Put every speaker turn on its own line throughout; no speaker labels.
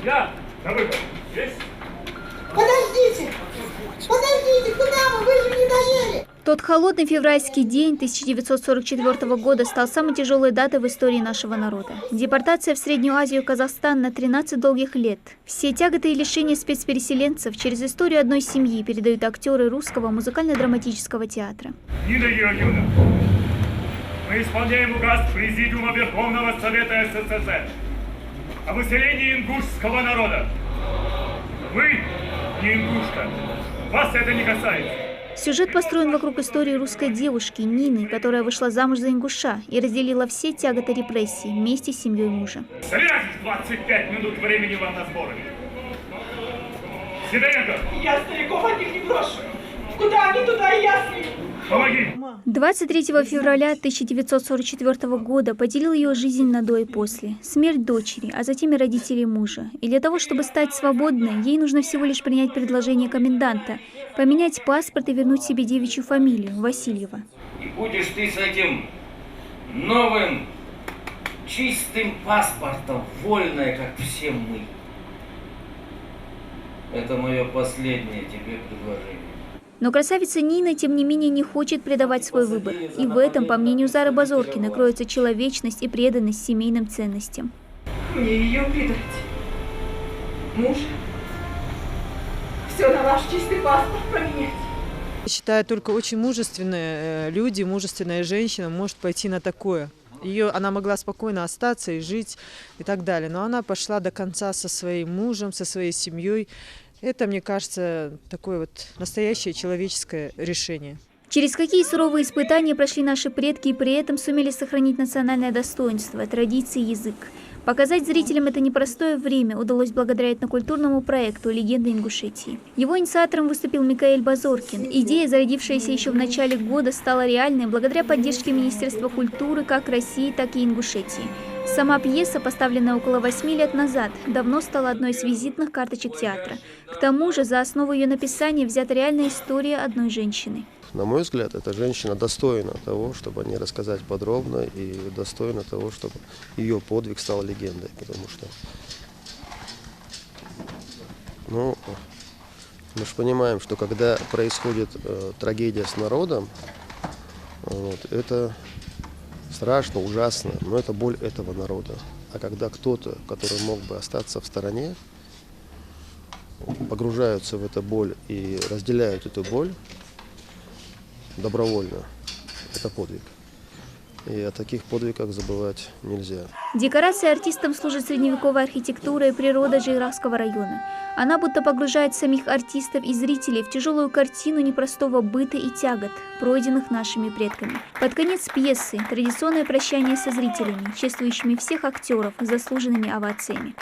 Я на выбор. Есть?
Подождите! Подождите, куда вы? Вы же не доели!
Тот холодный февральский день 1944 года стал самой тяжелой датой в истории нашего народа. Депортация в Среднюю Азию и Казахстан на 13 долгих лет. Все тяготы и лишения спецпереселенцев через историю одной семьи передают актеры Русского музыкально-драматического театра.
Нина Георгиевна, мы исполняем указ Президиума Верховного Совета СССР о выселении ингушского народа. Вы не ингушка. Вас это не касается.
Сюжет построен вокруг истории русской девушки Нины, которая вышла замуж за ингуша и разделила все тяготы репрессий вместе с семьей мужа.
Срежь 25 минут времени вам на сборы. Сидоренко!
Я стариков от них не брошу. Куда они, туда и я с ними.
Помоги!
23 февраля 1944 года поделил ее жизнь на до и после. Смерть дочери, а затем и родителей мужа. И для того, чтобы стать свободной, ей нужно всего лишь принять предложение коменданта, поменять паспорт и вернуть себе девичью фамилию – Васильева.
И будешь ты с этим новым, чистым паспортом, вольная, как все мы. Это мое последнее тебе предложение.
Но красавица Нина, тем не менее, не хочет предавать свой выбор. И в этом, по мнению Зары Базоркиной, кроется человечность и преданность семейным ценностям.
Мне ее предать. Муж. Все на ваш чистый паспорт поменять.
Считаю, только очень мужественные люди, мужественная женщина может пойти на такое. Она могла спокойно остаться и жить и так далее. Но она пошла до конца со своим мужем, со своей семьей. Это, мне кажется, такое вот настоящее человеческое решение.
Через какие суровые испытания прошли наши предки и при этом сумели сохранить национальное достоинство, традиции и язык. Показать зрителям это непростое время удалось благодаря этнокультурному проекту «Легенда Ингушетии». Его инициатором выступил Микаэль Базоркин. Идея, зародившаяся еще в начале года, стала реальной благодаря поддержке Министерства культуры как России, так и Ингушетии. Сама пьеса, поставленная около 8 лет назад, давно стала одной из визитных карточек театра. К тому же за основу ее написания взята реальная история одной женщины.
На мой взгляд, эта женщина достойна того, чтобы о ней рассказать подробно, и достойна того, чтобы ее подвиг стал легендой. Потому что, мы же понимаем, что когда происходит трагедия с народом, это страшно, ужасно, но это боль этого народа. А когда кто-то, который мог бы остаться в стороне, погружаются в эту боль и разделяют эту боль добровольно, это подвиг. И о таких подвигах забывать нельзя.
Декорацией артистам служит средневековая архитектура и природа Жейрахского района. Она будто погружает самих артистов и зрителей в тяжелую картину непростого быта и тягот, пройденных нашими предками. Под конец пьесы традиционное прощание со зрителями, чествующими всех актеров заслуженными овациями.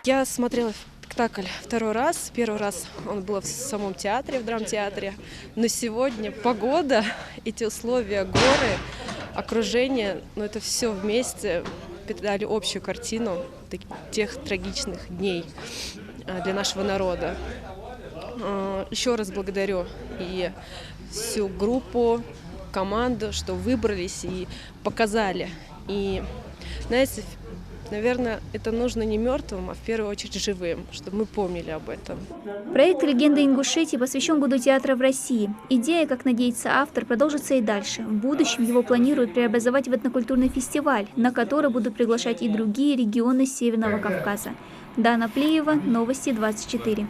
Я смотрела спектакль второй раз. Первый раз он был в самом театре, в драмтеатре. Но сегодня погода, эти условия, горы, окружение, это все вместе передали общую картину тех трагичных дней для нашего народа. Еще раз благодарю и всю группу, команду, что выбрались и показали. И, знаете, наверное, это нужно не мертвым, а в первую очередь живым, чтобы мы помнили об этом.
Проект «Легенда Ингушетии» посвящен Году театра в России. Идея, как надеется автор, продолжится и дальше. В будущем его планируют преобразовать в этнокультурный фестиваль, на который будут приглашать и другие регионы Северного Кавказа. Дана Плеева, Новости 24.